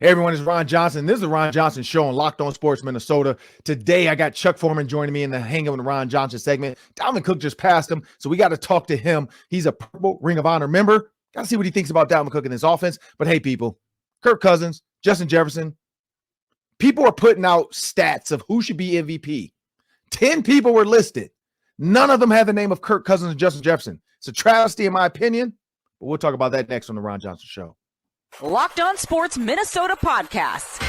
Hey everyone, it's Ron Johnson. This is the Ron Johnson Show on Locked On Sports Minnesota. Today I got Chuck Foreman joining me in the Hang Up with Ron Johnson segment. Dalvin Cook just passed him, so we got to talk to him. He's a Purple Ring of Honor member. Got to see what he thinks about Dalvin Cook and his offense. But hey, people, Kirk Cousins, Justin Jefferson, people are putting out stats of who should be MVP. 10 people were listed. None of them have the name of Kirk Cousins and Justin Jefferson. It's a travesty in my opinion, but we'll talk about that next on the Ron Johnson Show. Locked On Sports Minnesota podcasts.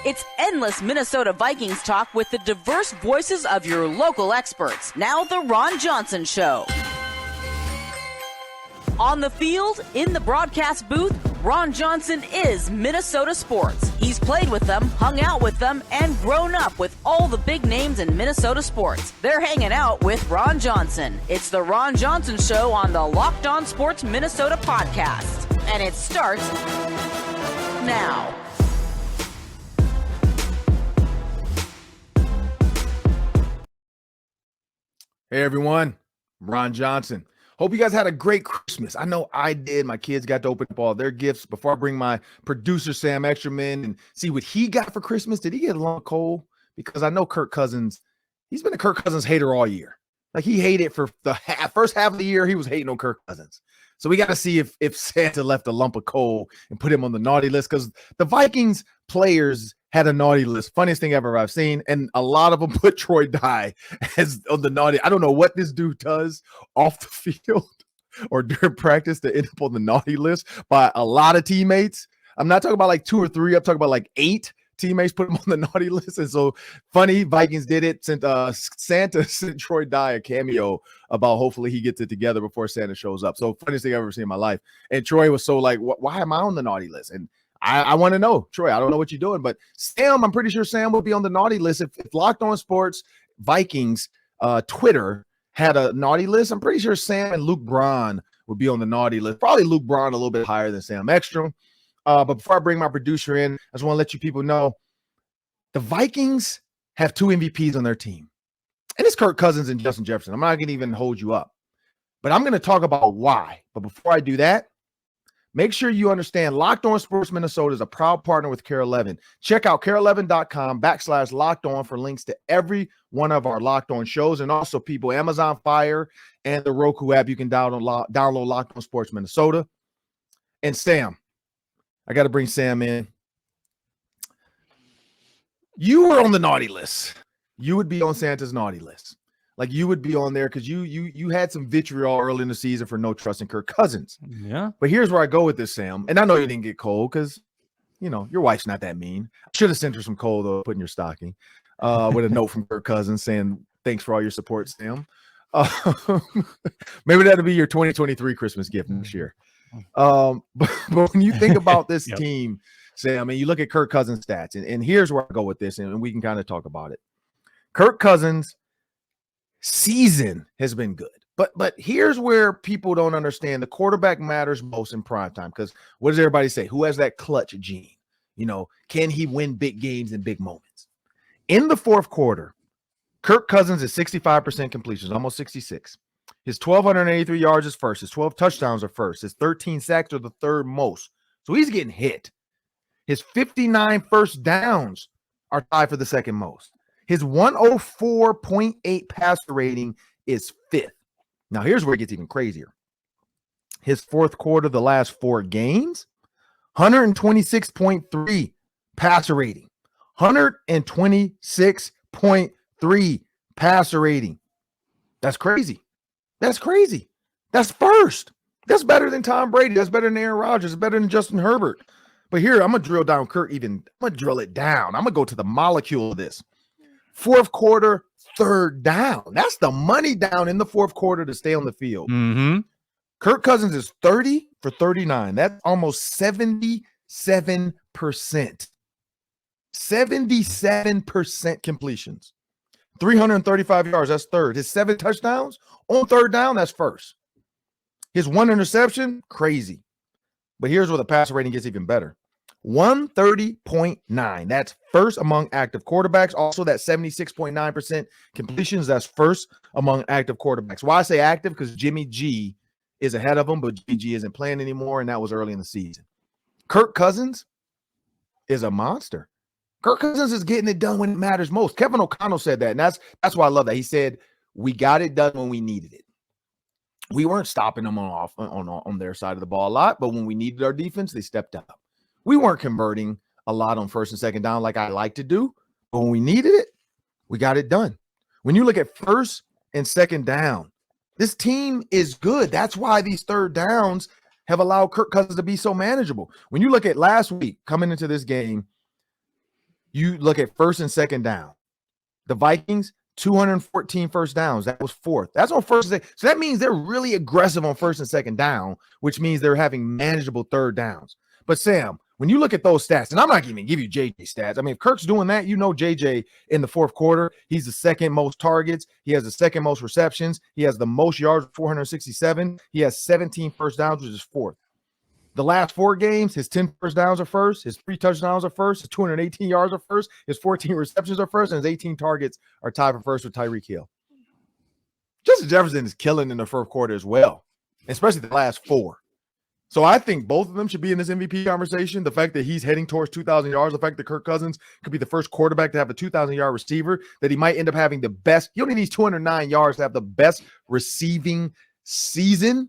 It's endless Minnesota Vikings talk with the diverse voices of your local experts. Now the Ron Johnson Show. On the field, in the broadcast booth, Ron Johnson is Minnesota sports. He's played with them, hung out with them, and grown up with all the big names in Minnesota sports. They're hanging out with Ron Johnson. It's the Ron Johnson Show on the Locked On Sports Minnesota podcast. And it starts now. Hey everyone, Ron Johnson. Hope you guys had a great Christmas. I know I did. My kids got to open up all their gifts. Before I bring my producer, Sam Extraman, and see what he got for Christmas, did he get a long cold? Because I know Kirk Cousins, he's been a Kirk Cousins hater all year. Like he hated for the first half of the year, he was hating on Kirk Cousins. So we got to see if Santa left a lump of coal and put him on the naughty list, because the Vikings players had a naughty list. Funniest thing ever I've seen. And a lot of them put Troy Dye as on the naughty. I don't know what this dude does off the field or during practice to end up on the naughty list by a lot of teammates. I'm not talking about like 2 or 3. I'm talking about like 8 teammates put him on the naughty list. And so funny, Vikings did it. Santa sent Troy Dye a cameo about hopefully he gets it together before Santa shows up. So funniest thing I've ever seen in my life. And Troy was so like, why am I on the naughty list? And I want to know, Troy, I don't know what you're doing, but Sam, I'm pretty sure Sam will be on the naughty list. If Locked On Sports Vikings Twitter had a naughty list, I'm pretty sure Sam and Luke Braun would be on the naughty list. Probably Luke Braun a little bit higher than Sam Ekstrom. But before I bring my producer in, I just want to let you people know the Vikings have 2 MVPs on their team. And it's Kirk Cousins and Justin Jefferson. I'm not going to even hold you up, but I'm going to talk about why. But before I do that, make sure you understand Locked On Sports Minnesota is a proud partner with KARE11. Check out KARE11.com/Locked On for links to every one of our Locked On shows. And also, people, Amazon Fire and the Roku app, you can download Locked On Sports Minnesota. And Sam, I got to bring Sam in. You were on the naughty list. You would be on Santa's naughty list. Like you would be on there because you had some vitriol early in the season for no trust in Kirk Cousins. Yeah. But here's where I go with this, Sam. And I know you didn't get cold because, you know, your wife's not that mean. I should have sent her some coal, though, put in your stocking with a note from Kirk Cousins saying, thanks for all your support, Sam. Maybe that'll be your 2023 Christmas gift next year. But when you think about this team, Sam, and you look at Kirk Cousins' stats, and here's where I go with this, and we can kind of talk about it. Kirk Cousins' season has been good. But here's where people don't understand. The quarterback matters most in primetime because what does everybody say? Who has that clutch gene? You know, can he win big games in big moments? In the fourth quarter, Kirk Cousins is 65% completions, almost 66. His 1,283 yards is first. His 12 touchdowns are first. His 13 sacks are the third most. So he's getting hit. His 59 first downs are tied for the second most. His 104.8 passer rating is 5th. Now, here's where it gets even crazier. His fourth quarter, the last 4 games, 126.3 passer rating. 126.3 passer rating. That's crazy. That's crazy. That's first. That's better than Tom Brady. That's better than Aaron Rodgers. It's better than Justin Herbert. But here, I'm going to drill down Kirk even. I'm going to drill it down. I'm going to go to the molecule of this. Fourth quarter, third down. That's the money down in the fourth quarter to stay on the field. Mm-hmm. Kirk Cousins is 30 for 39. That's almost 77%. 77% completions. 335 yards, that's third. His 7 touchdowns on third down, that's first. His 1 interception, crazy. But here's where the passer rating gets even better. 130.9. That's first among active quarterbacks. Also, that 76.9% completions, that's first among active quarterbacks. Why I say active? Because Jimmy G is ahead of him, but Jimmy G isn't playing anymore, and that was early in the season. Kirk Cousins, is a monster. Kirk Cousins is getting it done when it matters most. Kevin O'Connell said that, and that's why I love that. He said, we got it done when we needed it. We weren't stopping them on their side of the ball a lot, but when we needed our defense, they stepped up. We weren't converting a lot on first and second down like I like to do, but when we needed it, we got it done. When you look at first and second down, this team is good. That's why these third downs have allowed Kirk Cousins to be so manageable. When you look at last week coming into this game, you look at first and second down. The Vikings, 214 first downs. That was fourth. That's on first and second. So that means they're really aggressive on first and second down, which means they're having manageable third downs. But Sam, when you look at those stats, and I'm not even give you JJ stats. I mean, if Kirk's doing that, you know JJ in the fourth quarter, he's the second most targets. He has the second most receptions. He has the most yards, 467. He has 17 first downs, which is fourth. The last 4 games, his 10 first downs are first, his 3 touchdowns are first, his 218 yards are first, his 14 receptions are first, and his 18 targets are tied for first with Tyreek Hill. Justin Jefferson is killing in the first quarter as well, especially the last 4. So I think both of them should be in this MVP conversation. The fact that he's heading towards 2,000 yards, the fact that Kirk Cousins could be the first quarterback to have a 2,000-yard receiver, that he might end up having the best. He only needs 209 yards to have the best receiving season.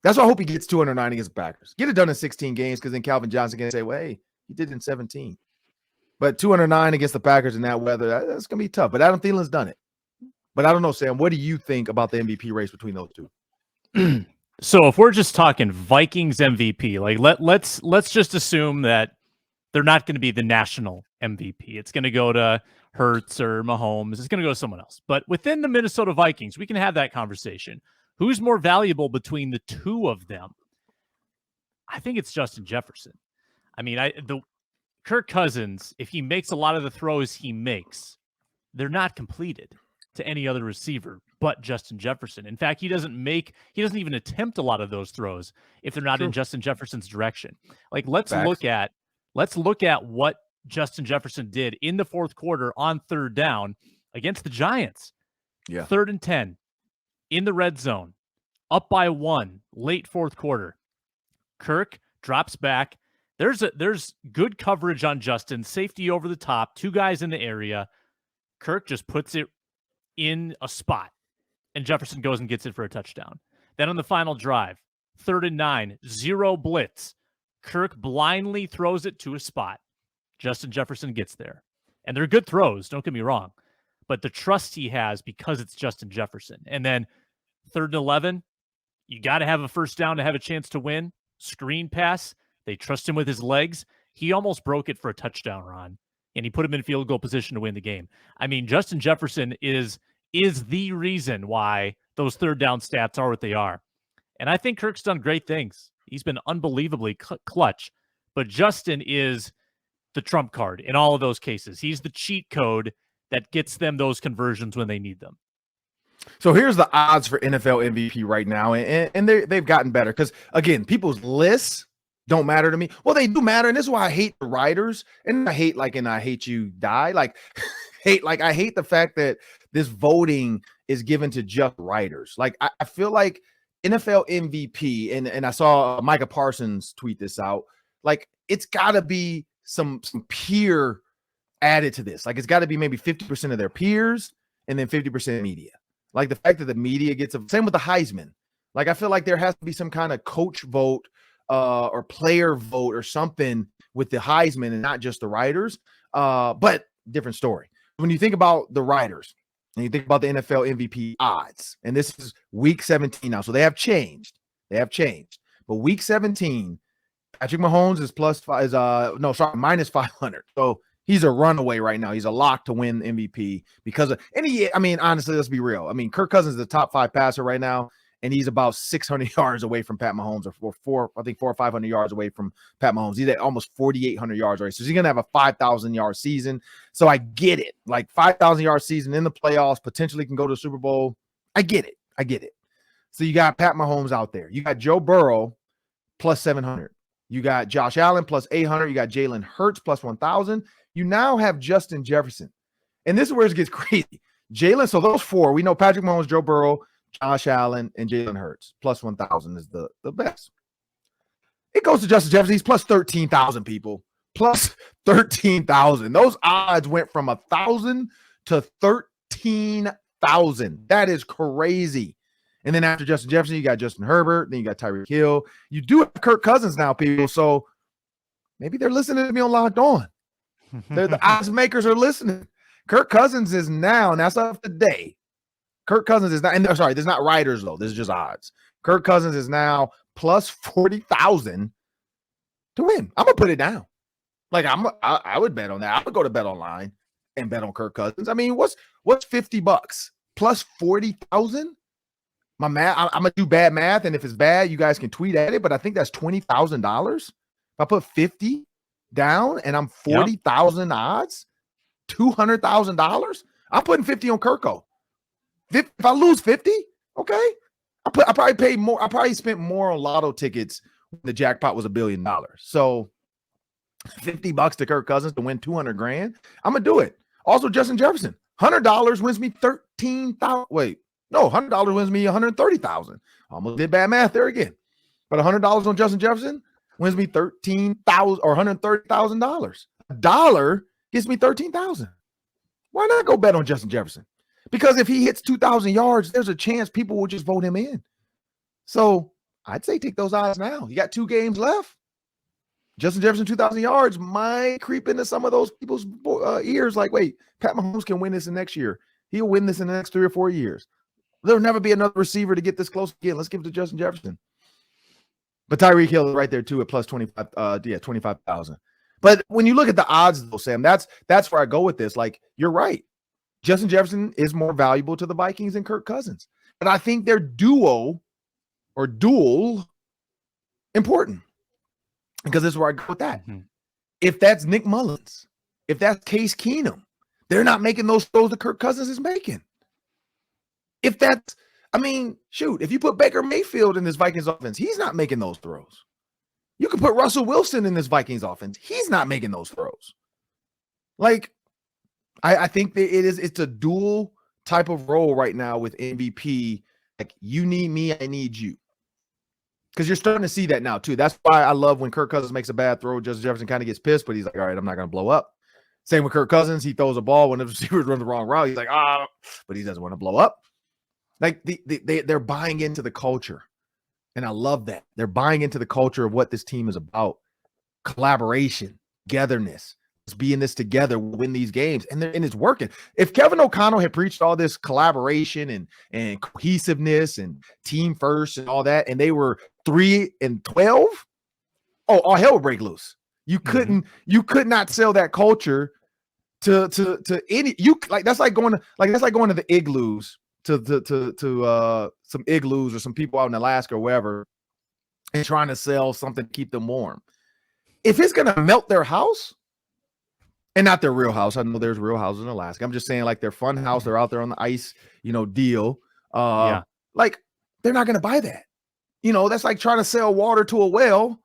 That's why I hope he gets 209 against the Packers. Get it done in 16 games, because then Calvin Johnson can say, well, hey, he did it in 17. But 209 against the Packers in that weather, that's going to be tough. But Adam Thielen's done it. But I don't know, Sam, what do you think about the MVP race between those two? So if we're just talking Vikings MVP, like let's just assume that they're not going to be the national MVP. It's going to go to Hurts or Mahomes. It's going to go to someone else. But within the Minnesota Vikings, we can have that conversation. Who's more valuable between the two of them? I think it's Justin Jefferson. I mean, the Kirk Cousins, if he makes a lot of the throws he makes, they're not completed to any other receiver but Justin Jefferson. In fact, he doesn't even attempt a lot of those throws if they're not in Justin Jefferson's direction. Like, let's look at what Justin Jefferson did in the fourth quarter on third down against the Giants. Yeah. 3rd and 10 in the red zone, up by 1, late fourth quarter. Kirk drops back. There's good coverage on Justin, safety over the top, 2 guys in the area. Kirk just puts it in a spot, and Jefferson goes and gets it for a touchdown. Then on the final drive, 3rd and 9, 0 blitz. Kirk blindly throws it to a spot. Justin Jefferson gets there. And they're good throws, don't get me wrong. But the trust he has because it's Justin Jefferson. And then 3rd and 11, you got to have a first down to have a chance to win. Screen pass. They trust him with his legs. He almost broke it for a touchdown, Ron. And he put him in field goal position to win the game. I mean, Justin Jefferson is the reason why those third down stats are what they are. And I think Kirk's done great things. He's been unbelievably clutch. But Justin is the trump card in all of those cases. He's the cheat code that gets them those conversions when they need them. So here's the odds for NFL MVP right now, and they've gotten better because, again, people's lists don't matter to me. Well, they do matter, and this is why I hate the writers, and I hate I hate you die. I hate the fact that this voting is given to just writers. Like, I feel like NFL MVP, and I saw Micah Parsons tweet this out, like, it's got to be some peer added to this. Like, it's got to be maybe 50% of their peers and then 50% media. Like, the fact that the media gets same with the Heisman. Like, I feel like there has to be some kind of coach vote or player vote or something with the Heisman and not just the writers. But different story. When you think about the writers and you think about the NFL MVP odds, and this is week 17 now, so they have changed. But week 17, Patrick Mahomes is minus 500. So he's a runaway right now. He's a lock to win MVP because of honestly, let's be real. I mean, Kirk Cousins is the top 5 passer right now, and he's about 600 yards away from Pat Mahomes, or 400 or 500 yards away from Pat Mahomes. He's at almost 4,800 yards already. So he's going to have a 5,000-yard season. So I get it. Like, 5,000-yard season in the playoffs, potentially can go to the Super Bowl. I get it. So you got Pat Mahomes out there. You got Joe Burrow plus 700. You got Josh Allen plus 800. You got Jalen Hurts plus 1,000. You now have Justin Jefferson. And this is where it gets crazy. Jalen, so those 4, we know Patrick Mahomes, Joe Burrow, Josh Allen, and Jalen Hurts. Plus 1,000 is the best. It goes to Justin Jefferson. He's plus 13,000 people. plus 13,000. Those odds went from 1,000 to 13,000. That is crazy. And then after Justin Jefferson, you got Justin Herbert. Then you got Tyreek Hill. You do have Kirk Cousins now, people. So maybe they're listening to me on Locked On. The odds makers are listening. Kirk Cousins is now, and that's up today. Kirk Cousins is not, and sorry, there's not writers though. This is just odds. Kirk Cousins is now plus 40,000 to win. I'm gonna put it down. Like I would bet on that. I would go to Bet Online and bet on Kirk Cousins. I mean, what's $50 plus 40,000? My math. I'm gonna do bad math, and if it's bad, you guys can tweet at it. But I think that's $20,000. If I put 50 down and I'm 40,000 odds, $200,000. I'm putting 50 on Kirko. If I lose 50, okay. I probably paid more. I probably spent more on lotto tickets when the jackpot was $1 billion. So $50 to Kirk Cousins to win 200 grand. I'm gonna do it. Also, Justin Jefferson, $100 wins me 13,000. Wait, no, $100 wins me 130,000. Almost did bad math there again. But $100 on Justin Jefferson wins me 13,000 or $130,000. $1 gets me 13,000. Why not go bet on Justin Jefferson? Because if he hits 2,000 yards, there's a chance people will just vote him in. So I'd say take those odds now. You got 2 games left. Justin Jefferson, 2,000 yards might creep into some of those people's ears. Like, wait, Pat Mahomes can win this in next year. He'll win this in the next 3 or 4 years. There'll never be another receiver to get this close again. Let's give it to Justin Jefferson. But Tyreek Hill is right there too at plus 25,000. But when you look at the odds, though, Sam, that's where I go with this. Like, you're right. Justin Jefferson is more valuable to the Vikings than Kirk Cousins. But I think their dual important. Because this is where I go with that. Mm-hmm. If that's Nick Mullins, if that's Case Keenum, they're not making those throws that Kirk Cousins is making. If that's, I mean, shoot, if you put Baker Mayfield in this Vikings offense, he's not making those throws. You can put Russell Wilson in this Vikings offense. He's not making those throws. Like, I think that it's a dual type of role right now with MVP. Like, you need me, I need you. Because you're starting to see that now, too. That's why I love when Kirk Cousins makes a bad throw. Justin Jefferson kind of gets pissed, but he's like, all right, I'm not going to blow up. Same with Kirk Cousins. He throws a ball when the receiver runs the wrong route. He's like, but he doesn't want to blow up. Like, they're buying into the culture. And I love that. They're buying into the culture of what this team is about. Collaboration, togetherness. Let's be in this together, we'll win these games. And it's working. If Kevin O'Connell had preached all this collaboration and cohesiveness and team first and all that, and they were 3-12, all hell would break loose. You could not sell that culture to any, that's like going to the igloos to some igloos or some people out in Alaska or wherever and trying to sell something to keep them warm. If it's going to melt their house, and not their real house. I know there's real houses in Alaska. I'm just saying, like, their fun house. They're out there on the ice, deal. Like, they're not going to buy that. That's like trying to sell water to a whale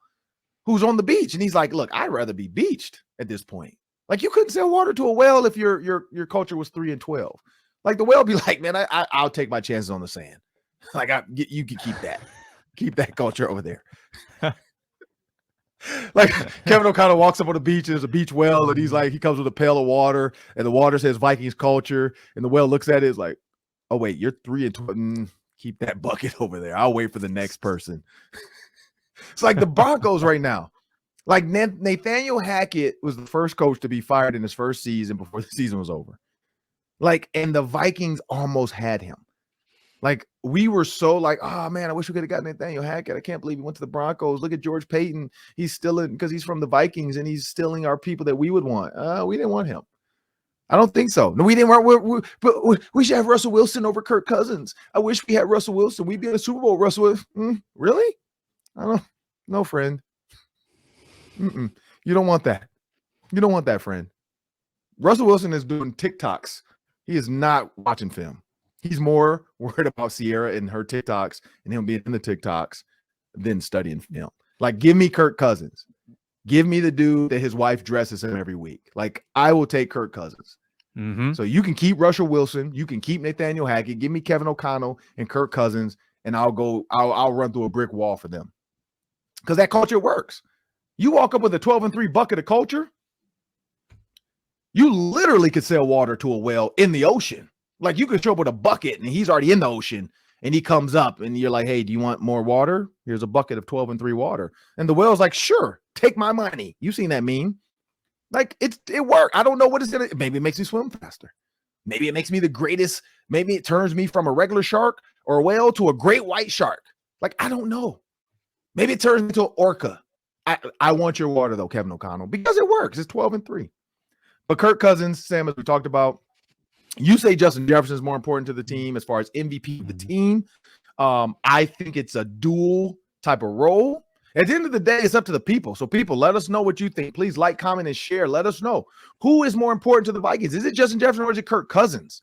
who's on the beach. And he's like, look, I'd rather be beached at this point. Like, you couldn't sell water to a whale if your culture was 3-12. Like, the whale be like, man, I'll take my chances on the sand. Like, you can keep that. Keep that culture over there. Like, Kevin O'Connell walks up on the beach, and there's a beach whale, and he's like, he comes with a pail of water, and the water says Vikings culture, and the whale looks at it, is like, oh wait, you're 3-12. Keep that bucket over there. I'll wait for the next person. It's like the Broncos right now. Like, Nathaniel Hackett was the first coach to be fired in his first season before the season was over. Like, and the Vikings almost had him. Like, we were so like, oh, man, I wish we could have gotten Nathaniel Hackett. I can't believe he went to the Broncos. Look at George Payton. He's stealing because he's from the Vikings, and he's stealing our people that we would want. We didn't want him. I don't think so. No, we didn't want. We should have Russell Wilson over Kirk Cousins. I wish we had Russell Wilson. We'd be in the Super Bowl. Russell Wilson. Really? I don't. No, friend. You don't want that. You don't want that, friend. Russell Wilson is doing TikToks. He is not watching film. He's more worried about Sierra and her TikToks and him being in the TikToks than studying film. Like, give me Kirk Cousins. Give me the dude that his wife dresses him every week. Like, I will take Kirk Cousins. Mm-hmm. So you can keep Russell Wilson. You can keep Nathaniel Hackett. Give me Kevin O'Connell and Kirk Cousins, and I'll run through a brick wall for them. Because that culture works. You walk up with a 12-3 bucket of culture, you literally could sell water to a whale in the ocean. Like you could show up with a bucket and he's already in the ocean and he comes up and you're like, hey, do you want more water? Here's a bucket of 12-3 water. And the whale's like, sure, take my money. You've seen that meme. Like it worked. I don't know what it's going to, maybe it makes me swim faster. Maybe it makes me the greatest. Maybe it turns me from a regular shark or a whale to a great white shark. Like, I don't know. Maybe it turns me into an orca. I want your water though, Kevin O'Connell, because it works. It's 12-3. But Kirk Cousins, Sam, as we talked about, you say Justin Jefferson is more important to the team as far as MVP of the team. I think it's a dual type of role. At the end of the day, it's up to the people. So people, let us know what you think. Please like, comment, and share. Let us know. Who is more important to the Vikings? Is it Justin Jefferson or is it Kirk Cousins?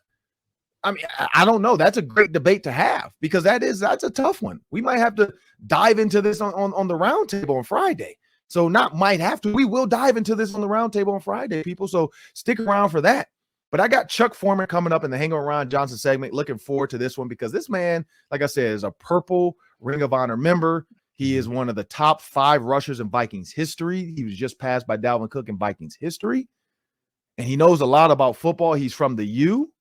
I mean, I don't know. That's a great debate to have because that's a tough one. We might have to dive into this on the round table on Friday. So not might have to. We will dive into this on the round table on Friday, people. So stick around for that. But I got Chuck Foreman coming up in the Hang On Ron Johnson segment. Looking forward to this one because this man, like I said, is a Purple Ring of Honor member. He is one of the top 5 rushers in Vikings history. He was just passed by Dalvin Cook in Vikings history. And he knows a lot about football. He's from the U.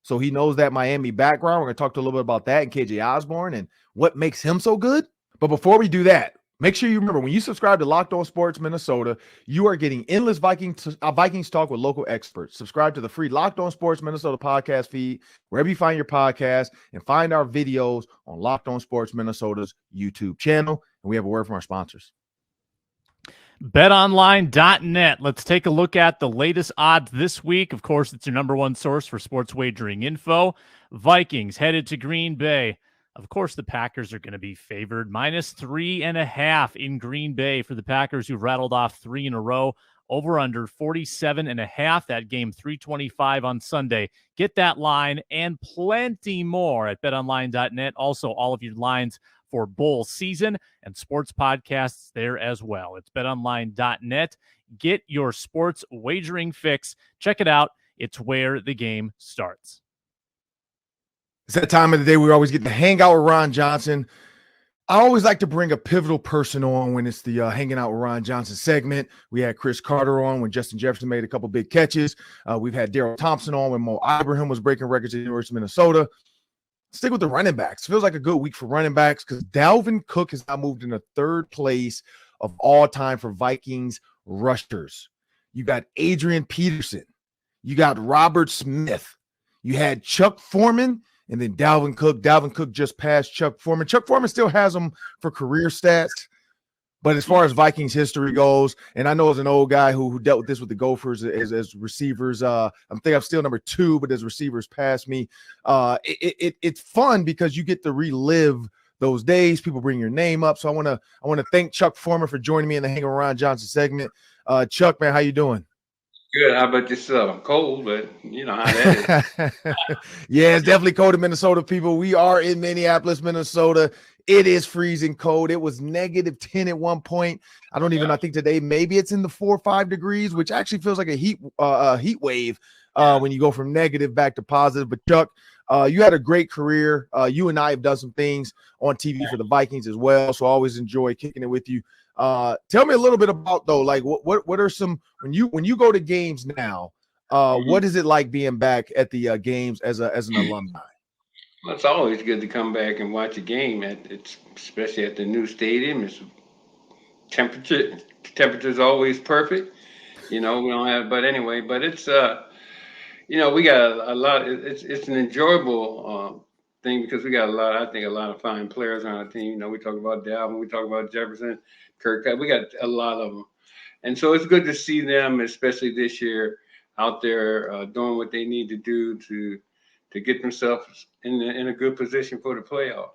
So he knows that Miami background. We're going to talk to a little bit about that and KJ Osborne and what makes him so good. But before we do that, make sure you remember when you subscribe to Locked On Sports Minnesota, you are getting endless Vikings talk with local experts. Subscribe to the free Locked On Sports Minnesota podcast feed, wherever you find your podcast, and find our videos on Locked On Sports Minnesota's YouTube channel. And we have a word from our sponsors. BetOnline.net. Let's take a look at the latest odds this week. Of course, it's your number one source for sports wagering info. Vikings headed to Green Bay. Of course, the Packers are going to be favored. -3.5 in Green Bay for the Packers, who rattled off 3 in a row. Over under 47.5. That game 325 on Sunday. Get that line and plenty more at BetOnline.net. Also, all of your lines for bowl season and sports podcasts there as well. It's BetOnline.net. Get your sports wagering fix. Check it out. It's where the game starts. It's that time of the day we always get to hang out with Ron Johnson. I always like to bring a pivotal person on when it's the Hanging Out with Ron Johnson segment. We had Chris Carter on when Justin Jefferson made a couple big catches. We've had Daryl Thompson on when Mo Ibrahim was breaking records at the University of Minnesota. Stick with the running backs. Feels like a good week for running backs because Dalvin Cook has now moved into 3rd place of all time for Vikings rushers. You got Adrian Peterson. You got Robert Smith. You had Chuck Foreman. And then Dalvin Cook. Dalvin Cook just passed Chuck Foreman. Chuck Foreman still has him for career stats. But as far as Vikings history goes, and I know as an old guy who dealt with this with the Gophers as receivers, I think I'm still number 2, but as receivers past me, it's fun because you get to relive those days. People bring your name up. So I want to thank Chuck Foreman for joining me in the Hang Around Johnson segment. Chuck, man, how you doing? Good. How about yourself? I'm cold, but you know how that is. Yeah, it's definitely cold in Minnesota, people. We are in Minneapolis, Minnesota. It is freezing cold. It was -10 at one point. I think today maybe it's in the 4 or 5 degrees, which actually feels like a heat wave when you go from negative back to positive. But Chuck, you had a great career. You and I have done some things on TV for the Vikings as well, so I always enjoy kicking it with you. Tell me a little bit about though, like what are some when you go to games now? What is it like being back at the games as an alumni? Well, it's always good to come back and watch a game it's especially at the new stadium. It's temperature's always perfect. You know, we don't have, but anyway, but it's we got a lot. It's an enjoyable thing because we got a lot of fine players on our team. You know, we talk about Dalvin, we talk about Jefferson, Kirk. We got a lot of them, and so it's good to see them, especially this year, out there doing what they need to do to get themselves in a good position for the playoffs.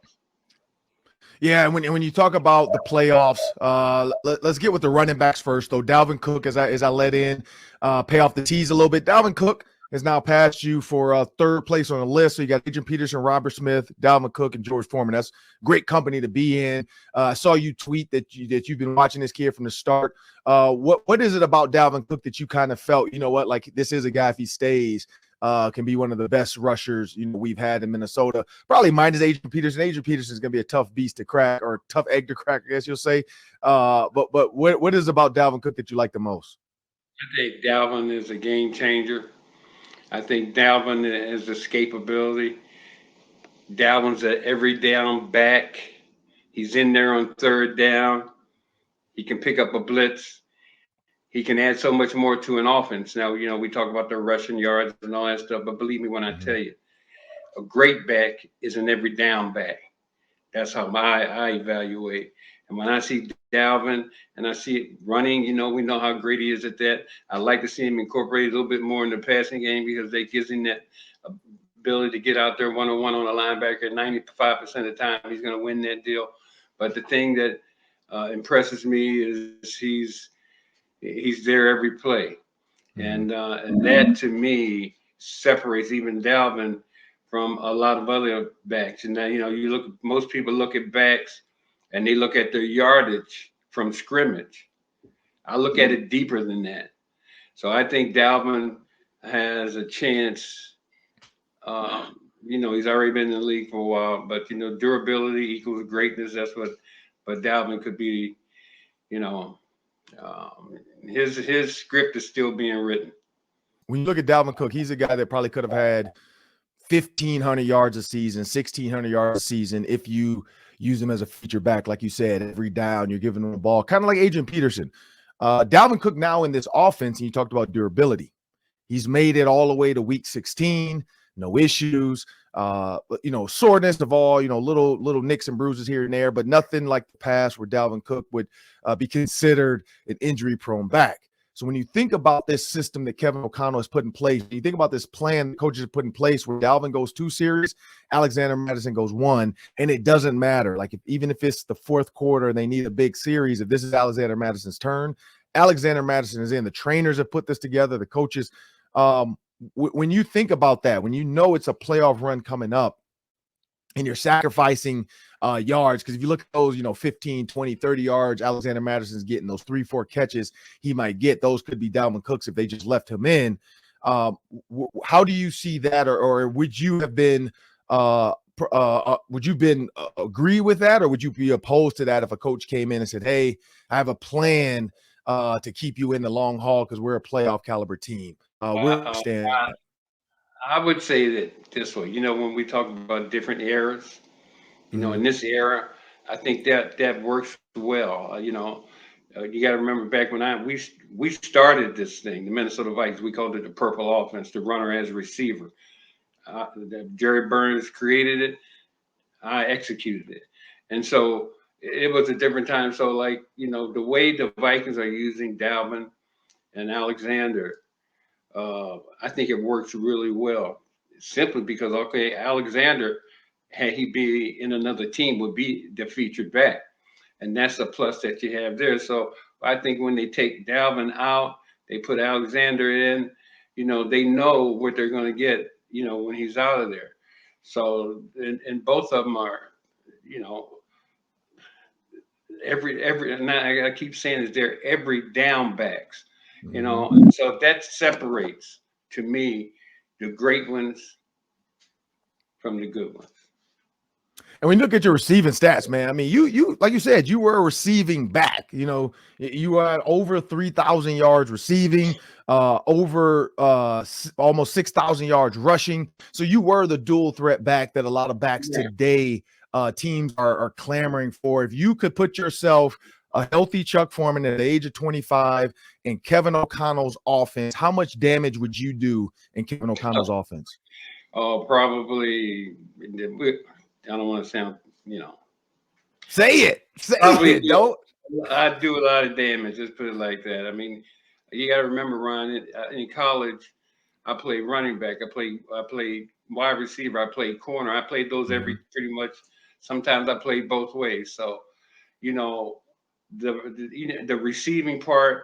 Yeah, and when you talk about the playoffs, let's get with the running backs first, though. Dalvin Cook, as I let in, pay off the tease a little bit. Dalvin Cook has now passed you for 3rd place on the list. So you got Adrian Peterson, Robert Smith, Dalvin Cook, and George Foreman. That's great company to be in. I saw you tweet that you've been watching this kid from the start. What is it about Dalvin Cook that you kind of felt, you know what, like this is a guy, if he stays, can be one of the best rushers we've had in Minnesota. Probably minus Adrian Peterson. Adrian Peterson is going to be a tough beast to crack, or tough egg to crack, I guess you'll say. But what is about Dalvin Cook that you like the most? I think Dalvin is a game changer. I think Dalvin has escapability. Dalvin's an every down back. He's in there on third down. He can pick up a blitz. He can add so much more to an offense. Now, we talk about the rushing yards and all that stuff, but believe me when I tell you, a great back is an every down back. That's how I evaluate. And when I see Dalvin and I see it running, we know how great he is at that. I like to see him incorporate a little bit more in the passing game because that gives him that ability to get out there one-on-one on a linebacker. 95% of the time, he's going to win that deal. But the thing that impresses me is he's there every play. And that, to me, separates even Dalvin from a lot of other backs. And now, most people look at backs and they look at their yardage from scrimmage. I look at it deeper than that. So I think Dalvin has a chance. He's already been in the league for a while, but durability equals greatness. That's but Dalvin could be, his script is still being written. When you look at Dalvin Cook, he's a guy that probably could have had 1,500 yards a season, 1,600 yards a season if you use him as a feature back, like you said. Every down, you're giving him the ball, kind of like Adrian Peterson. Dalvin Cook now in this offense, and you talked about durability. He's made it all the way to week 16, no issues. Soreness of all, little nicks and bruises here and there, but nothing like the past where Dalvin Cook would be considered an injury-prone back. So when you think about this system that Kevin O'Connell has put in place, you think about this plan the coaches have put in place where Dalvin goes 2 series, Alexander Mattison goes 1, and it doesn't matter. Like even if it's the fourth quarter and they need a big series, if this is Alexander Mattison's turn, Alexander Mattison is in. The trainers have put this together, the coaches. When you think about that, when it's a playoff run coming up and you're sacrificing yards, because if you look at those, 15, 20, 30 yards, Alexander Madison's getting those 3-4 catches he might get. Those could be Dalvin Cook's if they just left him in. How do you see that? Or would you have been agree with that? Or would you be opposed to that if a coach came in and said, hey, I have a plan to keep you in the long haul because we're a playoff caliber team? I would say that this way, when we talk about different eras, in this era, I think that works well. You got to remember back when we started this thing, the Minnesota Vikings, we called it the purple offense, the runner as a receiver. Jerry Burns created it. I executed it. And so it was a different time. So the way the Vikings are using Dalvin and Alexander, I think it works really well, simply because, Alexander, had he be in another team, would be the featured back. And that's a plus that you have there. So I think when they take Dalvin out, they put Alexander in, they know what they're going to get, when he's out of there. So, and both of them are, and I keep saying is they're every down backs. So that separates, to me, the great ones from the good ones. And when you look at your receiving stats, man, I mean, you like you said, you were a receiving back. You were at over 3,000 yards receiving, over almost 6,000 yards rushing. So you were the dual threat back that a lot of backs today teams are clamoring for. If you could put yourself a healthy Chuck Foreman at the age of 25 in Kevin O'Connell's offense, how much damage would you do in Kevin O'Connell's offense? Probably, I don't want to sound, Say it. Don't. I do a lot of damage. Just put it like that. I mean, you got to remember, Ron, in college, I played running back. I played wide receiver. I played corner. I played those pretty much. Sometimes I played both ways. So, the receiving part,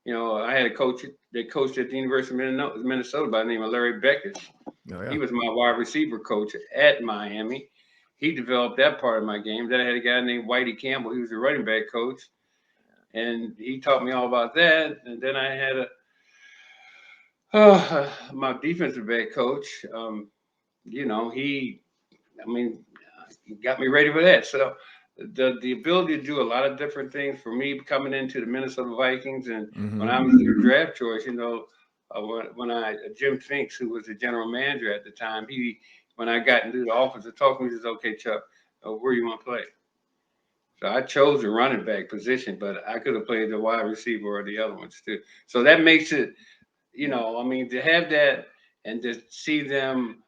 I had a coach that coached at the University of Minnesota by the name of Larry Beckett. Oh, yeah. He was my wide receiver coach at Miami. He developed that part of my game. Then I had a guy named Whitey Campbell. He was a running back coach, and he taught me all about that. And then I had My defensive back coach, you know, I mean, he got me ready for that. So the ability to do a lot of different things for me coming into the Minnesota Vikings, and when Hmm. I was the draft choice, you know, Jim Finks, who was the general manager at the time, when I got into the office to talk to me, he says, "Okay, Chuck, where you want to play?" So I chose the running back position, but I could have played the wide receiver or the other ones too. So that makes it, you know, I mean, to have that and to see them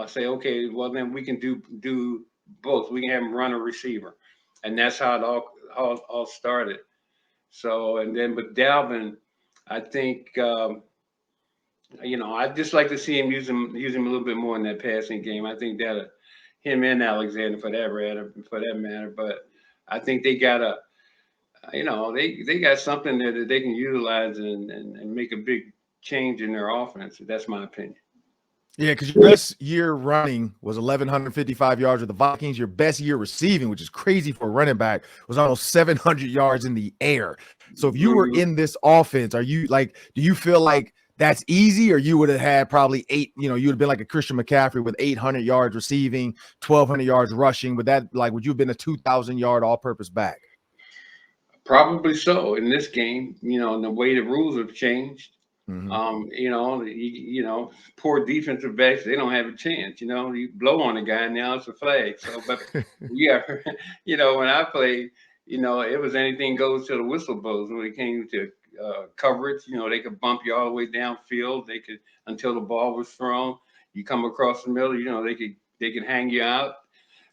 say, okay, well then we can do both. We can have them run a receiver, and that's how it all started. So and then with Dalvin, I think you know I just like to see him use him a little bit more in that passing game. I think that him and Alexander for that matter, but I think they got a you know, they got something there that they can utilize and make a big change in their offense. That's my opinion. Yeah, because your best year running was 1,155 yards with the Vikings. Your best year receiving, which is crazy for a running back, was almost 700 yards in the air. So if you were Mhm. in this offense, are you like, do you feel like that's easy, or you would have had probably eight, you know, you would have been like a Christian McCaffrey with 800 yards receiving, 1,200 yards rushing? Would that, like, would you have been a 2,000 yard all purpose back? Probably so in this game. You know, and the way the rules have changed. Hmm. You know, poor defensive backs, they don't have a chance. You know, you blow on a guy, now it's a flag. So, but yeah, you know, when I played, you know, it was anything goes till the whistle blows. When it came to coverage, you know, they could bump you all the way downfield. They could until the ball was thrown. You come across the middle, you know, they could hang you out.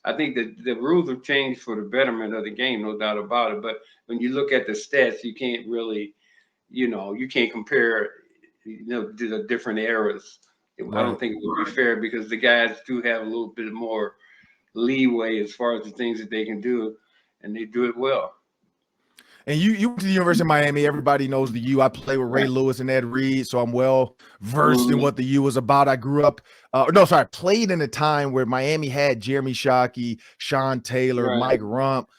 I think that the rules have changed for the betterment of the game, no doubt about it. But when you look at the stats, you can't really, you know, you can't compare, you know, to the different eras. I Right. don't think it would be fair because the guys do have a little bit more leeway as far as the things that they can do, and they do it well. And you went to the University of Miami. Everybody knows the U. I played with Ray Right. Lewis and Ed Reed, so I'm well versed in Mhm. what the U was about. I grew up, no, sorry, I played in a time where Miami had Jeremy Shockey, Sean Taylor, Right. Mike Rump,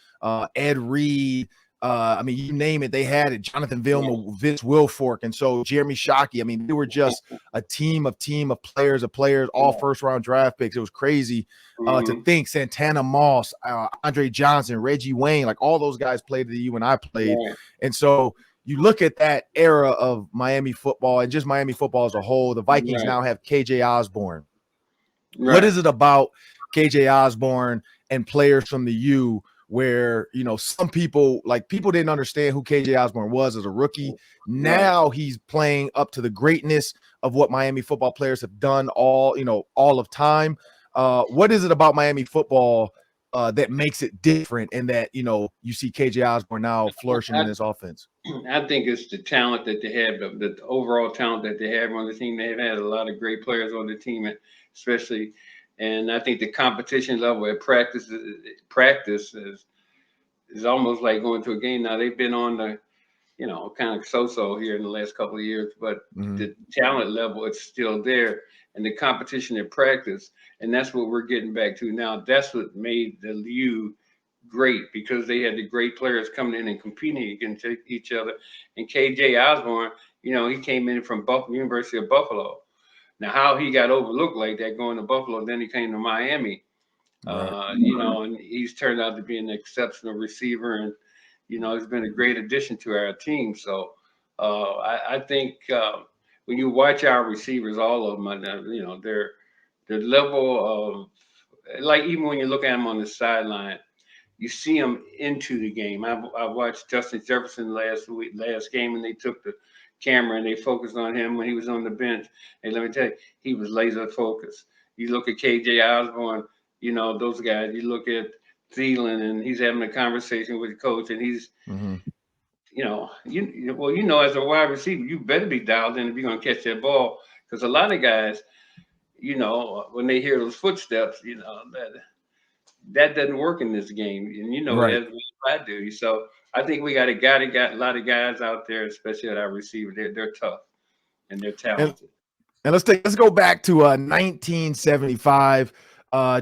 Ed Reed. I mean, you name it, they had it. Jonathan Right. Vilma, Vince Wilfork, and so Jeremy Shockey. I mean, they were just a team of players, all Right. first round draft picks. It was crazy to Mhm. think Santana Moss, Andre Johnson, Reggie Wayne, like all those guys played at the U when I played. Right. And so you look at that era of Miami football and just Miami football as a whole. The Vikings Right. now have KJ Osborne. What Right. is it about KJ Osborne and players from the U where, you know, some people, like, people didn't understand who KJ Osborne was as a rookie? Right. Now he's playing up to the greatness of what Miami football players have done all, you know, all of time. What is it about Miami football that makes it different, and that, you know, you see KJ Osborne now flourishing in I, this offense? I think it's the talent that they have, the overall talent that they have on the team. They've had a lot of great players on the team, especially, and I think the competition level at practice is almost like going to a game. Now they've been on the, you know, kind of so-so here in the last couple of years, but Mm-hmm. the talent level it's still there, and the competition at practice, and that's what we're getting back to now. That's what made the U great because they had the great players coming in and competing against each other. And KJ Osborne, you know, he came in from University of Buffalo. Now, how he got overlooked like that going to Buffalo, then he came to Miami, Right. you know, and he's turned out to be an exceptional receiver, and you know, he's been a great addition to our team. So I think when you watch our receivers, all of them, you know, their level of, like, even when you look at them on the sideline, you see them into the game. I watched Justin Jefferson last game, and they took the camera and they focused on him when he was on the bench. And let me tell you, he was laser focused. You look at KJ Osborne, you know, those guys. You look at Thielen, and he's having a conversation with the coach, and he's, Mm-hmm. you know, well, you know, as a wide receiver, you better be dialed in if you're gonna catch that ball, because a lot of guys, you know, when they hear those footsteps, you know that doesn't work in this game, and you know it Right. as well as I do. So I think we got a guy that got a lot of guys out there, especially at our receiver. They're tough and they're And talented. And let's go back to 1975.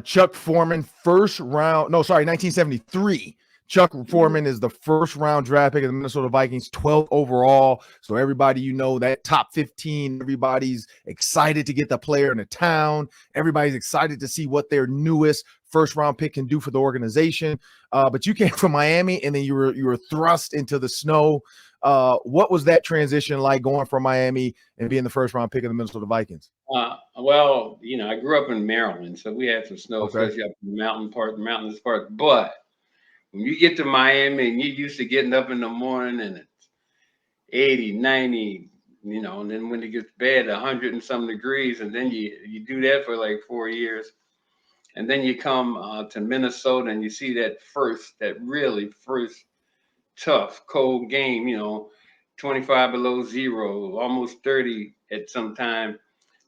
Chuck Foreman, first round. No, sorry, 1973. Chuck Foreman is the first round draft pick of the Minnesota Vikings, 12th overall. So everybody, that top 15, everybody's excited to get the player into town. Everybody's excited to see what their newest first round pick can do for the organization. But you came from Miami, and then you were thrust into the snow. What was that transition like, going from Miami and being the first round pick of the Minnesota Vikings? Well, I grew up in Maryland, so we had some snow, especially up in the mountainous part. But when you get to Miami and you're used to getting up in the morning and it's 80, 90, and then when it gets bad, 100 and some degrees, and then you do that for like 4 years. And then you come to Minnesota and you see that really first tough, cold game, 25 below zero, almost 30 at some time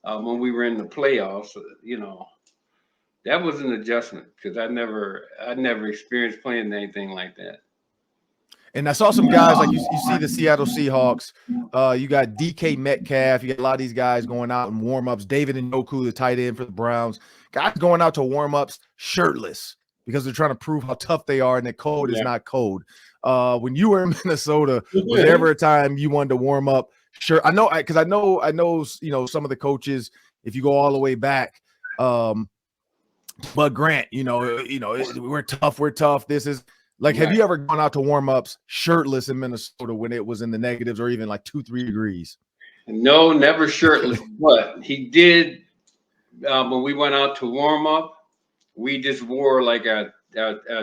when we were in the playoffs, that was an adjustment because I never experienced playing anything like that. And I saw some guys like you see the Seattle Seahawks. You got DK Metcalf. You got a lot of these guys going out in warm-ups. David Njoku, the tight end for the Browns. Guys going out to warm-ups shirtless because they're trying to prove how tough they are and that cold is not cold. When you were in Minnesota, was there ever a time you wanted to warm up? Sure. I know some of the coaches, if you go all the way back, Bud Grant, we're tough. This is like, have you ever gone out to warm-ups shirtless in Minnesota when it was in the negatives or even like 2-3 degrees? No, never shirtless. But he did when we went out to warm up, we just wore like a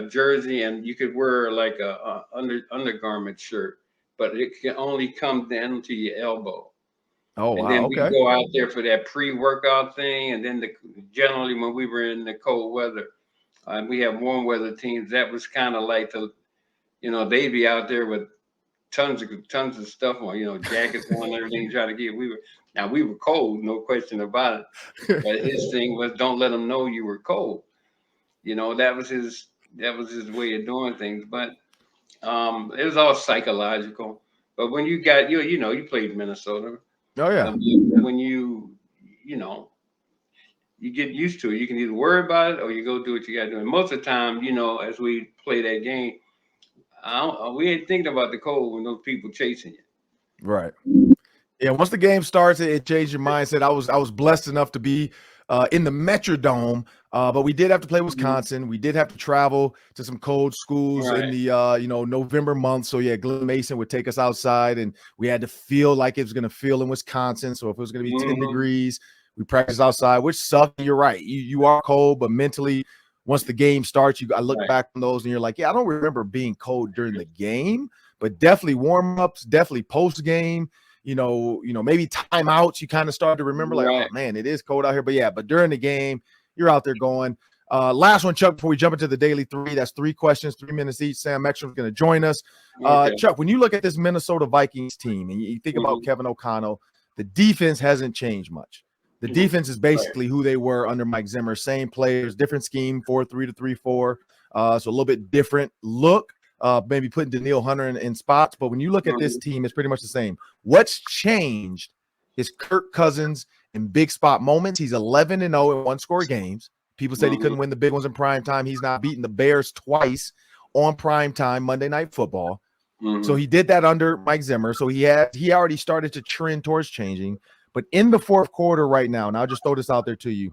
jersey, and you could wear like a undergarment shirt, but it can only come down to your elbow. Oh, and wow. then Okay. we go out there for that pre-workout thing, and then generally when we were in the cold weather, we have warm weather teams. That was kind of like they'd be out there with tons of stuff on, jackets on, everything. Try to get. We were cold, no question about it. But his thing was, don't let them know you were cold. That was his way of doing things. But it was all psychological. But when you got you played in Minnesota. Oh yeah. When you get used to it, you can either worry about it or you go do what you got to do. And most of the time, as we play that game, we ain't thinking about the cold when those people chasing you. Right. Yeah. Once the game starts, it changed your mindset. I was blessed enough to be in the Metrodome, but we did have to play Wisconsin. We did have to travel to some cold schools in the November month. So yeah, Glenn Mason would take us outside, and we had to feel like it was going to feel in Wisconsin. So if it was going to be 10 degrees, we practiced outside, which sucked. You're right. You are cold, but mentally, once the game starts, I look back on those and you're like, yeah, I don't remember being cold during the game, but definitely warm-ups, definitely post-game. Maybe timeouts, you kind of start to remember like, oh man, it is cold out here. But during the game, you're out there going. Last one, Chuck, before we jump into the Daily 3, that's 3 questions, 3 minutes each. Sam Ekstrom's going to join us. Chuck, when you look at this Minnesota Vikings team and you think about Kevin O'Connell, the defense hasn't changed much. The defense is basically who they were under Mike Zimmer. Same players, different scheme, 4-3 to 3-4. So a little bit different look. Maybe putting Danielle Hunter in spots. But when you look at this team, it's pretty much the same. What's changed is Kirk Cousins in big spot moments. He's 11-0 in one-score games. People said he couldn't win the big ones in prime time. He's now beaten the Bears twice on prime time Monday Night Football. So he did that under Mike Zimmer. So he already started to trend towards changing. But in the fourth quarter right now, and I'll just throw this out there to you,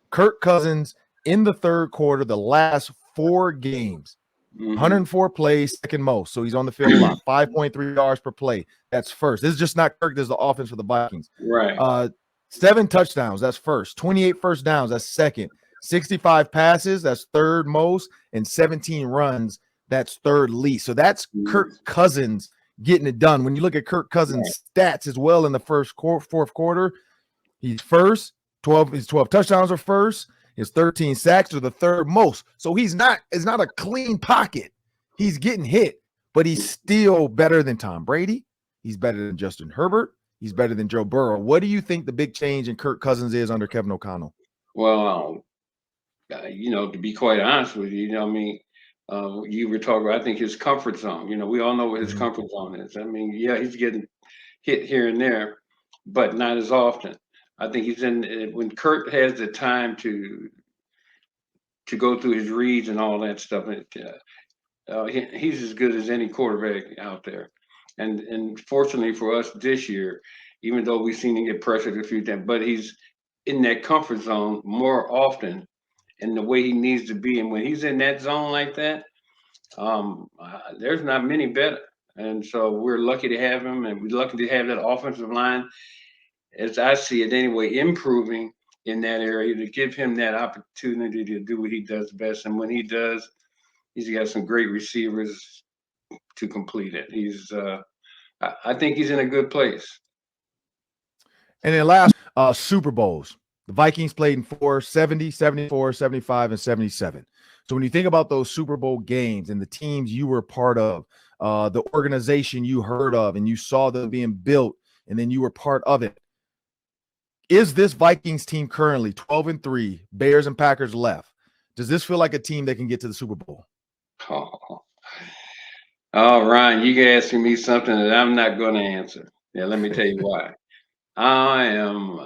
Kirk Cousins in the third quarter, the last 4 games, 104 plays, second most. So he's on the field a lot, 5.3 yards per play. That's first. This is just not Kirk. This is the offense for the Vikings. Right. 7 touchdowns. That's first. 28 first downs. That's second. 65 passes. That's third most. And 17 runs. That's third least. So that's Kirk Cousins getting it done. When you look at Kirk Cousins' stats as well in the fourth quarter, he's first. His 12 touchdowns are first. His 13 sacks are the third most. So it's not a clean pocket. He's getting hit, but he's still better than Tom Brady. He's better than Justin Herbert. He's better than Joe Burrow. What do you think the big change in Kirk Cousins is under Kevin O'Connell? Well, to be quite honest with you, you were talking about, I think, his comfort zone. We all know what his comfort zone is. I mean, yeah, he's getting hit here and there, but not as often. I think he's when Kurt has the time to go through his reads and all that stuff. he's as good as any quarterback out there. And fortunately for us this year, even though we've seen him get pressured a few times, but he's in that comfort zone more often and the way he needs to be. And when he's in that zone like that, there's not many better. And so we're lucky to have him, and we're lucky to have that offensive line, as I see it anyway, improving in that area to give him that opportunity to do what he does best. And when he does, he's got some great receivers to complete it. I think he's in a good place. And then last Super Bowls, the Vikings played in 4, 70, 74, 75, and 77. So when you think about those Super Bowl games and the teams you were part of, the organization you heard of and you saw them being built, and then you were part of it, is this Vikings team currently 12-3, Bears and Packers left? Does this feel like a team that can get to the Super Bowl? Oh, Ryan, you're asking me something that I'm not going to answer. Yeah, let me tell you why. I am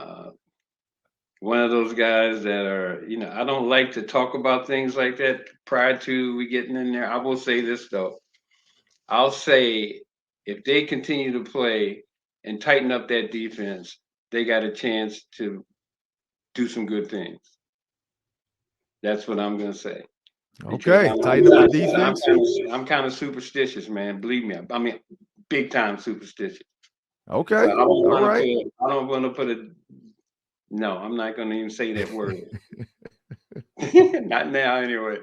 one of those guys that are, I don't like to talk about things like that prior to we getting in there. I will say this, though. I'll say if they continue to play and tighten up that defense, they got a chance to do some good things. That's what I'm going to say. Okay, tighten up the defense. I'm kind of superstitious, man. Believe me. I mean, big time superstitious. Okay, all right. I don't want to put a. No, I'm not going to even say that word. Not now, anyway.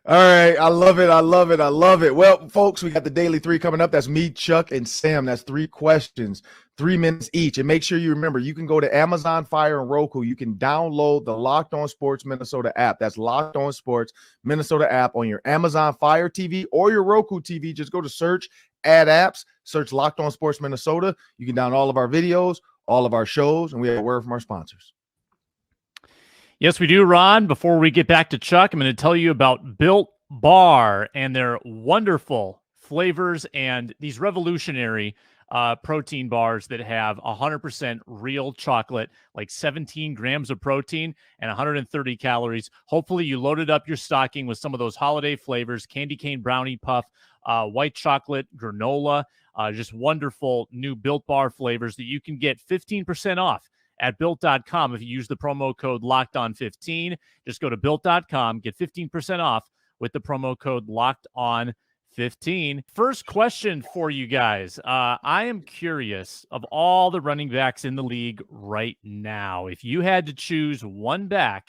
All right, I love it. I love it. I love it. Well, folks, we got the Daily 3 coming up. That's me, Chuck, and Sam. That's 3 questions, 3 minutes each. And make sure you remember, you can go to Amazon Fire and Roku. You can download the Locked On Sports Minnesota app. That's Locked On Sports Minnesota app on your Amazon Fire TV or your Roku TV. Just go to search, add apps, search Locked On Sports Minnesota. You can download all of our videos, all of our shows, and we have a word from our sponsors. Yes, we do, Ron. Before we get back to Chuck, I'm going to tell you about Built Bar and their wonderful flavors and these revolutionary protein bars that have 100% real chocolate, like 17 grams of protein and 130 calories. Hopefully you loaded up your stocking with some of those holiday flavors, candy cane brownie puff, white chocolate, granola, just wonderful new Built Bar flavors that you can get 15% off at Built.com if you use the promo code LOCKEDON15. Just go to Built.com, get 15% off with the promo code LOCKEDON15. First question for you guys. I am curious, of all the running backs in the league right now, if you had to choose one back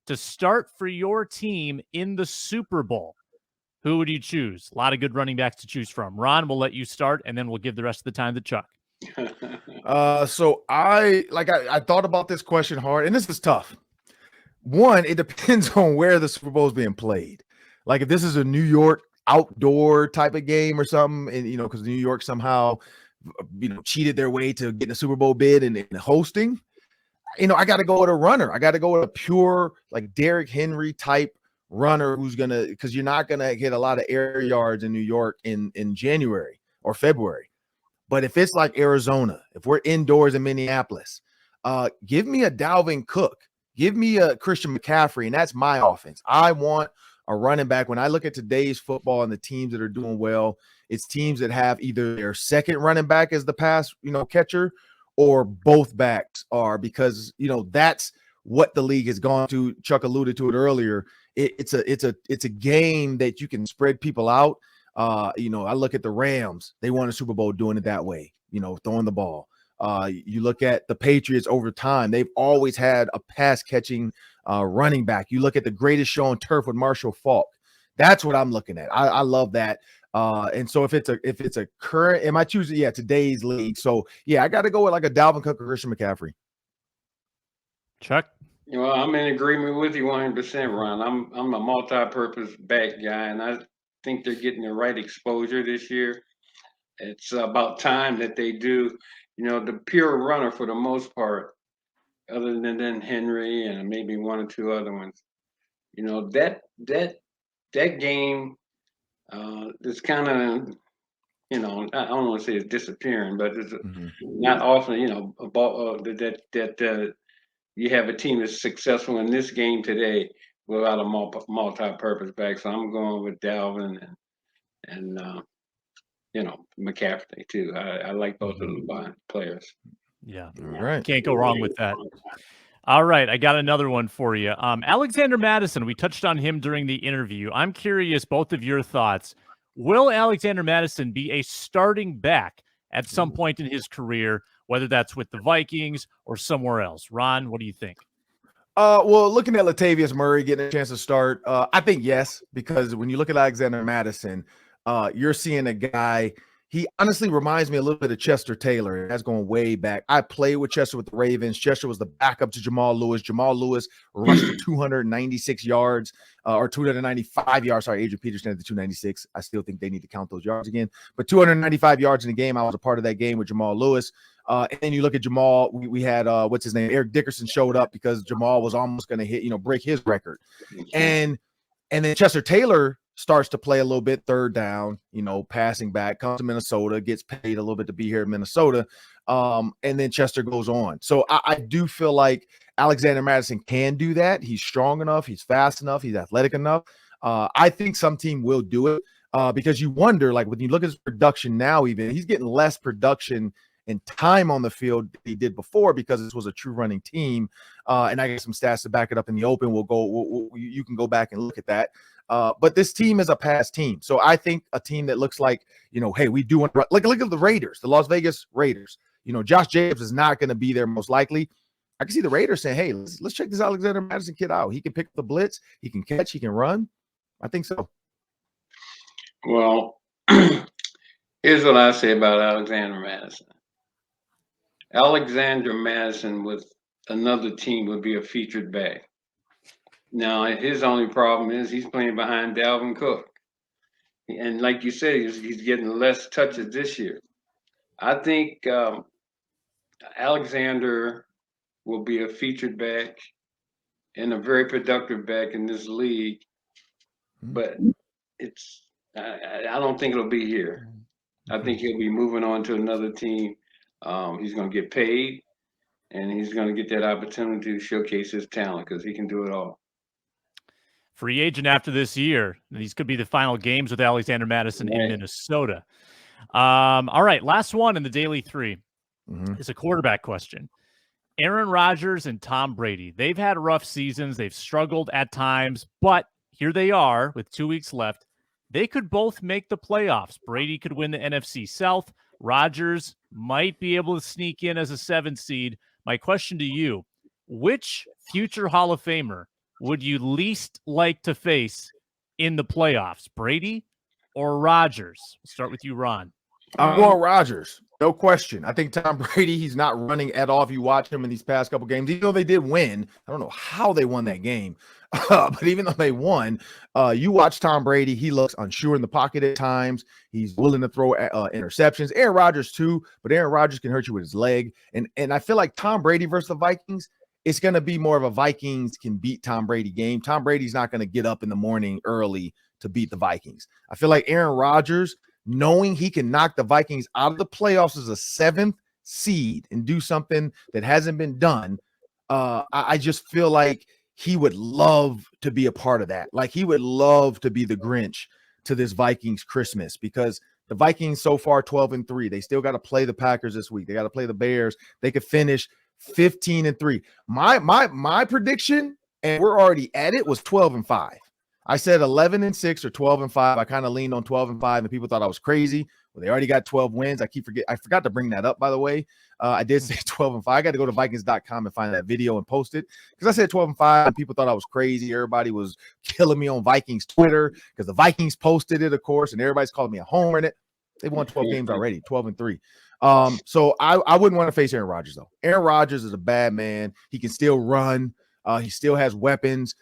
to start for your team in the Super Bowl, who would you choose? A lot of good running backs to choose from. Ron, we'll let you start, and then we'll give the rest of the time to Chuck. So I thought about this question hard, and this is tough. One, it depends on where the Super Bowl is being played. Like if this is a New York outdoor type of game or something, and because New York somehow cheated their way to getting a Super Bowl bid and hosting, I got to go with a runner. I got to go with a pure like Derrick Henry type runner because you're not gonna get a lot of air yards in New York in January or February. But if it's like Arizona, if we're indoors in Minneapolis, give me a Dalvin Cook, give me a Christian McCaffrey, and that's my offense. I want a running back. When I look at today's football and the teams that are doing well, it's teams that have either their second running back as the pass, catcher, or both backs are, because that's what the league has gone to. Chuck alluded to it earlier. It's a game that you can spread people out. I look at the Rams. They won a Super Bowl doing it that way, throwing the ball. You look at the Patriots over time. They've always had a pass-catching running back. You look at the greatest show on turf with Marshall Faulk. That's what I'm looking at. I love that. And so if it's a current, am I choosing? Yeah, today's league. So yeah, I got to go with like a Dalvin Cook or Christian McCaffrey. Chuck? Well, I'm in agreement with you 100%, Ron. I'm a multi-purpose back guy, and I think they're getting the right exposure this year. It's about time that they do. The pure runner for the most part, other than Henry and maybe one or two other ones. That game is kind of, I don't want to say it's disappearing, but it's not often, a ball that you have a team that's successful in this game today without a multi-purpose back. So I'm going with Dalvin and McCaffrey too. I like both of the players. Yeah. All right. Can't go wrong with that. All right, I got another one for you. Alexander Madison, we touched on him during the interview. I'm curious, both of your thoughts. Will Alexander Madison be a starting back at some point in his career, whether that's with the Vikings or somewhere else? Ron, what do you think? Well, looking at Latavius Murray getting a chance to start, I think yes, because when you look at Alexander Madison, you're seeing a guy. He honestly reminds me a little bit of Chester Taylor. That's going way back. I played with Chester with the Ravens. Chester was the backup to Jamal Lewis. Jamal Lewis rushed for 296 yards or 295 yards. Sorry, Adrian Peterson at the 296. I still think they need to count those yards again. But 295 yards in the game. I was a part of that game with Jamal Lewis. And then you look at Jamal. We had what's his name? Eric Dickerson showed up because Jamal was almost going to break his record. And then Chester Taylor starts to play a little bit third down, passing back, comes to Minnesota, gets paid a little bit to be here in Minnesota. And then Chester goes on. So I do feel like Alexander Madison can do that. He's strong enough. He's fast enough. He's athletic enough. I think some team will do it because you wonder, like when you look at his production now, even he's getting less production and time on the field than he did before because this was a true running team. And I got some stats to back it up in the open. You can go back and look at that. But this team is a past team. So I think a team that looks like, hey, we do want to look at the Raiders, the Las Vegas Raiders. Josh Jacobs is not going to be there most likely. I can see the Raiders saying, hey, let's check this Alexander Madison kid out. He can pick up the blitz. He can catch. He can run. I think so. Well, here's what I say about Alexander Madison. Alexander Madison with another team would be a featured back. Now, his only problem is he's playing behind Dalvin Cook. And like you said, he's getting less touches this year. I think Alexander will be a featured back and a very productive back in this league. But I don't think it'll be here. I think he'll be moving on to another team. He's going to get paid, and he's going to get that opportunity to showcase his talent because he can do it all. Free agent after this year. These could be the final games with Alexander Madison in Minnesota. All right, last one in the Daily 3 is a quarterback question. Aaron Rodgers and Tom Brady. They've had rough seasons. They've struggled at times, but here they are with 2 weeks left. They could both make the playoffs. Brady could win the NFC South. Rodgers might be able to sneak in as a 7th seed. My question to you, which future Hall of Famer would you least like to face in the playoffs, Brady or Rodgers? We'll start with you, Ron. I'm going Rodgers, no question. I think Tom Brady, he's not running at all if you watch him in these past couple games. Even though they did win, I don't know how they won that game, but even though they won, you watch Tom Brady, he looks unsure in the pocket at times. He's willing to throw interceptions. Aaron Rodgers too, but Aaron Rodgers can hurt you with his leg. And I feel like Tom Brady versus the Vikings, it's going to be more of a Vikings can beat Tom Brady game. Tom Brady's not going to get up in the morning early to beat the Vikings. I feel like Aaron Rodgers, knowing he can knock the Vikings out of the playoffs as a 7th seed and do something that hasn't been done, I just feel like he would love to be a part of that. Like he would love to be the Grinch to this Vikings Christmas because the Vikings so far 12-3. They still got to play the Packers this week. They got to play the Bears. They could finish 15-3. My prediction, and we're already at it, was 12-5. I said 11-6 or 12-5. I kind of leaned on 12-5, and people thought I was crazy. Well, they already got 12 wins. I forgot to bring that up, by the way. I did say 12-5. I got to go to Vikings.com and find that video and post it because I said 12-5, and people thought I was crazy. Everybody was killing me on Vikings Twitter because the Vikings posted it, of course, and everybody's calling me a homer in it. They've won 12 games already, 12-3. So I wouldn't want to face Aaron Rodgers, though. Aaron Rodgers is a bad man. He can still run. He still has weapons.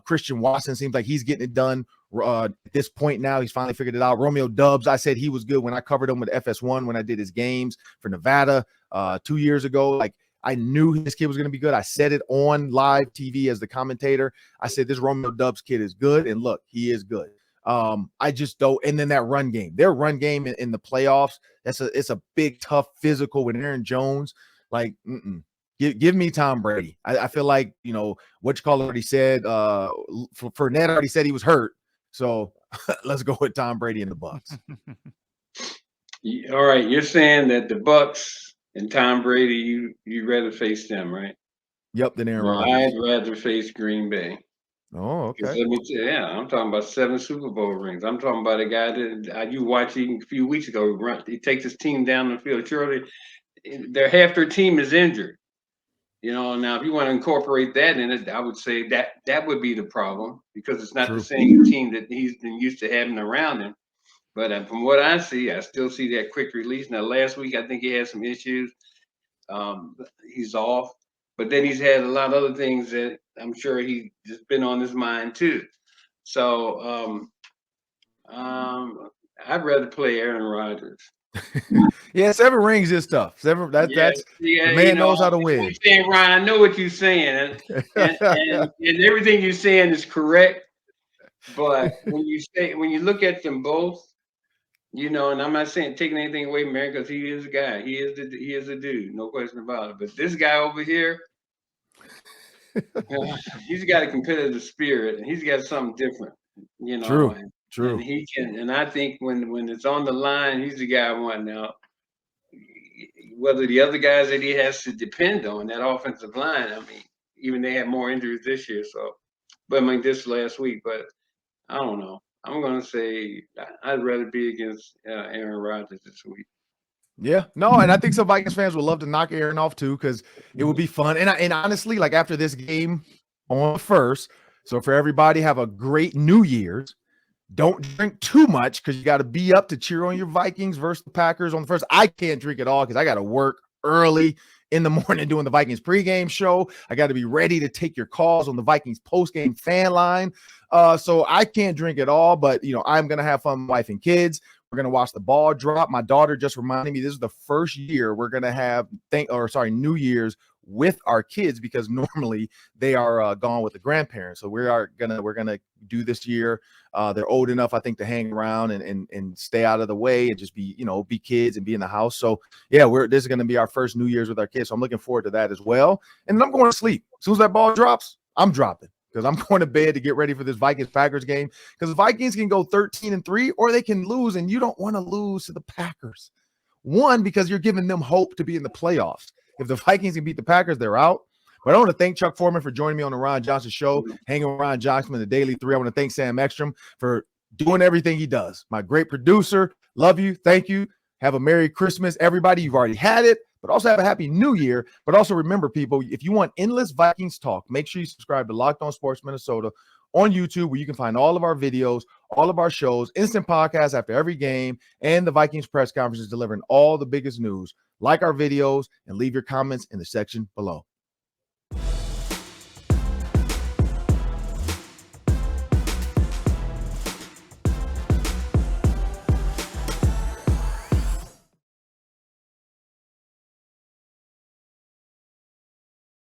Christian Watson seems like he's getting it done at this point now. He's finally figured it out. Romeo Doubs, I said he was good when I covered him with FS1 when I did his games for Nevada 2 years ago. Like I knew this kid was going to be good. I said it on live TV as the commentator. I said this Romeo Doubs kid is good, and look, he is good. I just don't. And then that run game, their run game in the playoffs, it's a big, tough, physical with Aaron Jones. Like, Give me Tom Brady. I feel like, what you call it already said. Fournette already said he was hurt. So let's go with Tom Brady and the Bucs. All right, you're saying that the Bucs and Tom Brady, you rather face them, right? Yep, then Aaron Well, Rodgers. I'd rather face Green Bay. Oh, okay. Let me tell you, yeah, I'm talking about 7 Super Bowl rings. I'm talking about a guy that you watched even a few weeks ago. He takes his team down the field. Surely, half their team is injured. Now if you want to incorporate that in it, I would say that would be the problem because it's not the same team that he's been used to having around him. But from what I see, I still see that quick release. Now, last week, I think he had some issues. He's off. But then he's had a lot of other things that I'm sure he's just been on his mind, too. So I'd rather play Aaron Rodgers. Yeah, 7 rings is tough. That's the man knows how to win. Saying, Ryan, I know what you're saying. And everything you're saying is correct. But when you look at them both, and I'm not saying taking anything away from Aaron because he is a guy. He is a dude, no question about it. But this guy over here, he's got a competitive spirit and he's got something different, True. And he can. And I think when it's on the line, he's the guy I want now. Whether the other guys that he has to depend on that offensive line, even they had more injuries this year. So, but this last week, but I don't know. I'm going to say I'd rather be against Aaron Rodgers this week. Yeah, no, and I think some Vikings fans would love to knock Aaron off too because it would be fun. And honestly, like after this game on first, so for everybody, have a great New Year's. Don't drink too much because you got to be up to cheer on your Vikings versus the Packers on the first. I can't drink at all because I got to work early in the morning doing the Vikings pregame show. I got to be ready to take your calls on the Vikings postgame fan line. So I can't drink at all, but I'm going to have fun with my wife and kids. We're going to watch the ball drop. My daughter just reminded me this is the first year we're going to have New Year's with our kids because normally they are gone with the grandparents. So we're gonna do this year. They're old enough, I think, to hang around and stay out of the way and just be kids and be in the house. So yeah, this is gonna be our first New Year's with our kids. So I'm looking forward to that as well. And then I'm going to sleep. As soon as that ball drops, I'm dropping because I'm going to bed to get ready for this Vikings-Packers game because the Vikings can go 13-3 or they can lose, and you don't want to lose to the Packers. One, because you're giving them hope to be in the playoffs. If the Vikings can beat the Packers, they're out. But I want to thank Chuck Foreman for joining me on the Ron Johnson Show, hanging with Ron Johnson in the Daily 3. I want to thank Sam Ekstrom for doing everything he does. My great producer. Love you. Thank you. Have a Merry Christmas, everybody. You've already had it, but also have a Happy New Year. But also remember, people, if you want endless Vikings talk, make sure you subscribe to Locked On Sports Minnesota on YouTube, where you can find all of our videos, all of our shows, instant podcasts after every game, and the Vikings press conferences delivering all the biggest news. Like our videos and leave your comments in the section below.